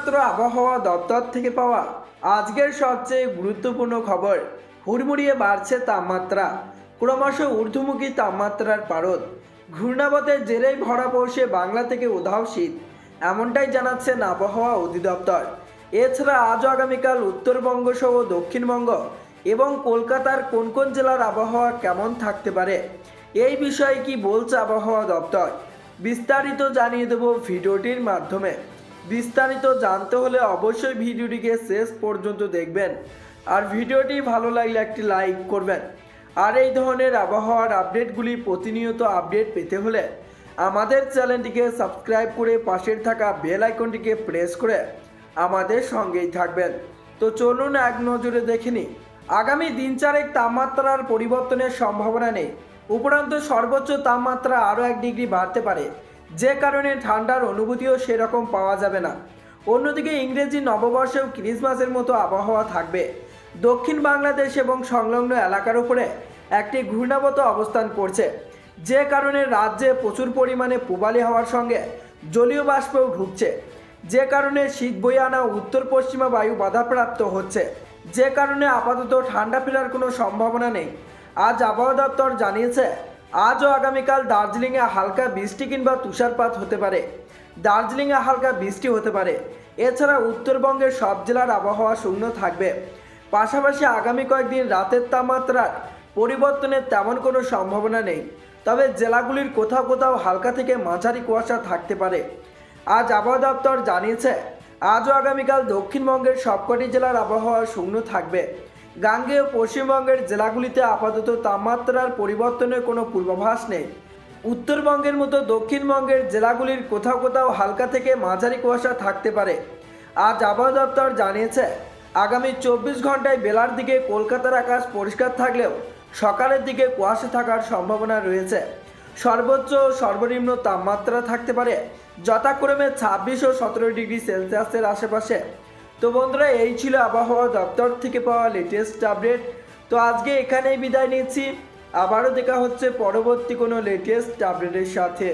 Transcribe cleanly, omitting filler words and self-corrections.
এইমাত্র আবহাওয়া দপ্তর থেকে পাওয়া আজকের সবচেয়ে গুরুত্বপূর্ণ খবর। হুড়মুড়িয়ে বাড়ছে তাপমাত্রা, ক্রমশ ঊর্ধ্বমুখী তাপমাত্রার পারদ। ঘূর্ণাবতের জেরেই ভরা পড়ছে বাংলা থেকে উধাও শীত, এমনটাই জানাচ্ছেন আবহাওয়া অধিদপ্তর। এছাড়া আজ আগামীকাল উত্তরবঙ্গ সহ দক্ষিণবঙ্গ এবং কলকাতার কোন কোন জেলার আবহাওয়া কেমন থাকতে পারে, এই বিষয়ে কি বলছে আবহাওয়া দপ্তর, বিস্তারিত জানিয়ে দেব ভিডিওটির মাধ্যমে। বিস্তারিত জানতে হলে অবশ্যই ভিডিওটিকে শেষ পর্যন্ত দেখবেন, আর ভিডিওটি ভালো লাগলে একটি লাইক করবেন। আর এই ধরনের আবহাওয়ার আপডেটগুলি প্রতিনিয়ত আপডেট পেতে হলে আমাদের চ্যানেলটিকে সাবস্ক্রাইব করে পাশের থাকা বেল আইকনটিকে প্রেস করে আমাদের সঙ্গেই থাকবেন। তো চলুন এক নজরে দেখে নিই। আগামী দিন চারেক তাপমাত্রার পরিবর্তনের সম্ভাবনা নেই, উপরন্তু সর্বোচ্চ তাপমাত্রা আরও 1 ডিগ্রি বাড়তে পারে, যে কারণে ঠান্ডার অনুভূতিও সেরকম পাওয়া যাবে না। অন্যদিকে ইংরেজি নববর্ষেও ক্রিসমাসের মতো আবহাওয়া থাকবে। দক্ষিণ বাংলাদেশ এবং সংলগ্ন এলাকার উপরে একটি ঘূর্ণাবর্ত অবস্থান করছে, যে কারণে রাজ্যে প্রচুর পরিমাণে পূবালি হাওয়ার সঙ্গে জলীয় বাষ্পও ঢুকছে, যে কারণে শীত বয়ে আনা উত্তর পশ্চিমা বায়ু বাধাপ্রাপ্ত হচ্ছে, যে কারণে আপাতত ঠান্ডা ফেরার কোনো সম্ভাবনা নেই। আজ আবহাওয়া দপ্তর জানিয়েছে আজ ও আগামীকাল দার্জিলিংয়ে হালকা বৃষ্টি কিংবা তুষারপাত হতে পারে। দার্জিলিংয়ে হালকা বৃষ্টি হতে পারে। এছাড়া উত্তরবঙ্গের সব জেলার আবহাওয়া শূন্য থাকবে। পাশাপাশি আগামী কয়েকদিন রাতের তাপমাত্রার পরিবর্তনের তেমন কোনো সম্ভাবনা নেই, তবে জেলাগুলির কোথাও কোথাও হালকা থেকে মাঝারি কুয়াশা থাকতে পারে। আজ আবহাওয়া দপ্তর জানিয়েছে আজ ও আগামীকাল দক্ষিণবঙ্গের সবকটি জেলার আবহাওয়া শূন্য থাকবে। গাঙ্গেয় পশ্চিমবঙ্গের জেলাগুলিতে আপাতত তাপমাত্রার পরিবর্তনের কোনো পূর্বাভাস নেই। উত্তরবঙ্গের মতো দক্ষিণবঙ্গের জেলাগুলির কোথাও কোথাও হালকা থেকে মাঝারি কুয়াশা থাকতে পারে। আজ আবহাওয়া দপ্তর জানিয়েছে আগামী 24 ঘন্টায় বেলার দিকে কলকাতার আকাশ পরিষ্কার থাকলেও সকালের দিকে কুয়াশা থাকার সম্ভাবনা রয়েছে। সর্বোচ্চ ও সর্বনিম্ন তাপমাত্রা থাকতে পারে যথাক্রমে 26 ও 17 ডিগ্রি সেলসিয়াসের আশেপাশে। তো বন্ধুরা, এই ছিল আবহাওয়া দপ্তর থেকে পাওয়া লেটেস্ট আপডেট। তো আজকে এখানেই বিদায় নিচ্ছি, আবারও দেখা হচ্ছে পরবর্তী কোনো লেটেস্ট আপডেটের সাথে।